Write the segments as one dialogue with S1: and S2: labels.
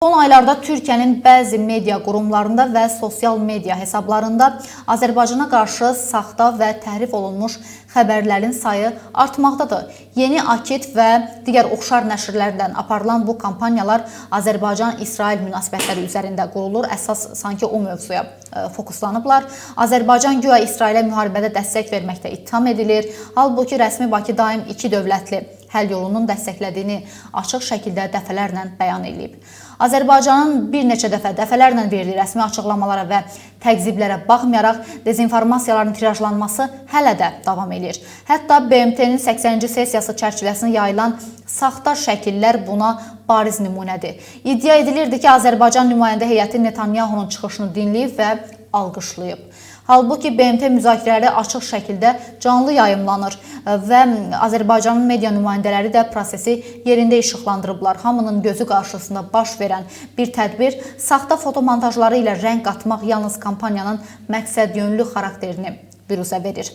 S1: Son aylarda Türkiyənin bəzi media qurumlarında və sosial media hesablarında Azərbaycana qarşı saxta və təhrif olunmuş xəbərlərin sayı artmaqdadır. Yeni Akit və digər oxşar nəşrlərdən aparılan bu kampaniyalar Azərbaycan-İsrail münasibətləri üzərində qurulur. Əsas sanki o mövzuya fokuslanıblar. Azərbaycan güya İsrailə müharibədə dəstək verməkdə ittiham edilir. Halbuki rəsmi Bakı daim iki dövlətli həll yolunun dəstəklədiyini açıq şəkildə dəfələrlə bəyan edib. Azərbaycanın bir neçə dəfələrlə verdiyi rəsmi açıqlamalara və təqziblərə baxmayaraq dezinformasiyaların tirajlanması hələ də davam edir. Hətta BMT-nin 80-ci sessiyası çərçivəsində yayılan saxta şəkillər buna bariz nümunədir. İddia edilirdi ki, Azərbaycan nümayəndə heyəti Netanyahunun çıxışını dinləyib və alqışlayıb. Halbuki BMT müzakirələri açıq şəkildə canlı yayımlanır və Azərbaycanın media nümayəndələri də prosesi yerində işıqlandırıblar. Hamının gözü qarşısında baş verən bir tədbir saxta fotomontajları ilə rəng qatmaq yalnız kampaniyanın məqsədyönlü xarakterini büruzə verir.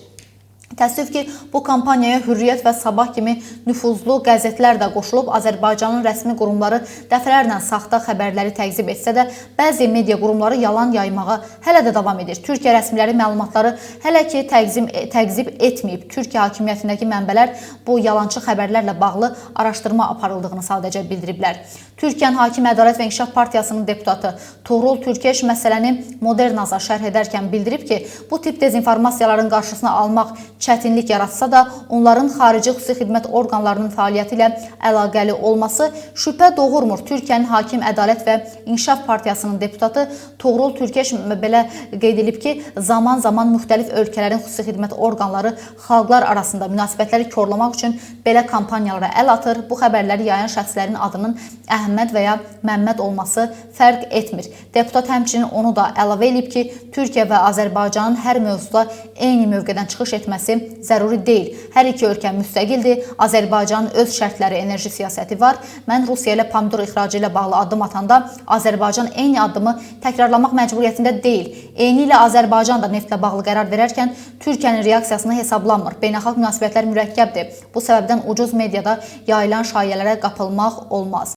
S1: Təəssüf ki, bu kampaniyaya Hürriyyət və Sabah kimi nüfuzlu qəzetlər də qoşulub, Azərbaycanın rəsmi qurumları dəfələrlə saxta xəbərləri təqzib etsə də, bəzi media qurumları yalan yaymağa hələ də davam edir. Türkiyə rəsmiləri məlumatları hələ ki təqzib etməyib. Türkiyə hakimiyyətindəki mənbələr bu yalançı xəbərlərlə bağlı araşdırma aparıldığını sadəcə bildiriblər. Türkiyənin Hakim Ədalət və İnkişaf Partiyasının deputatı Tuğrul Türkeş məsələni Modernaza şərh edərkən bildirib ki, bu tip dezinformasiyaların qarşısını almaq çətinlik yaratsa da, onların xarici xüsusi xidmət orqanlarının fəaliyyəti ilə əlaqəli olması şübhə doğurmur. Türkiyənin Hakim Ədalət və İnkişaf Partiyasının deputatı Tuğrul Türkeş belə qeyd edib ki, zaman-zaman müxtəlif ölkələrin xüsusi xidmət orqanları xalqlar arasında münasibətləri korlamaq üçün belə kampaniyalara əl atır. Bu xəbərləri yayan şəxslərin adının Əhməd və ya Məmməd olması fərq etmir. Deputat həmçinin onu da əlavə edib ki, Türkiyə və Azərbaycanın hər mövzuda eyni mövqedən çıxış etməsi zəruri deyil. Hər iki ölkə müstəqildir. Azərbaycanın öz şərtləri, enerji siyasəti var. Mən Rusiya ilə pomidor ixracı ilə bağlı addım atanda Azərbaycan eyni addımı təkrarlamaq məcburiyyətində deyil. Eyni ilə Azərbaycan da neftlə bağlı qərar verərkən Türkiyənin reaksiyasını hesablanmır. Beynəlxalq münasibətlər mürəkkəbdir. Bu səbəbdən ucuz mediada yayılan şayələrə qapılmaq olmaz.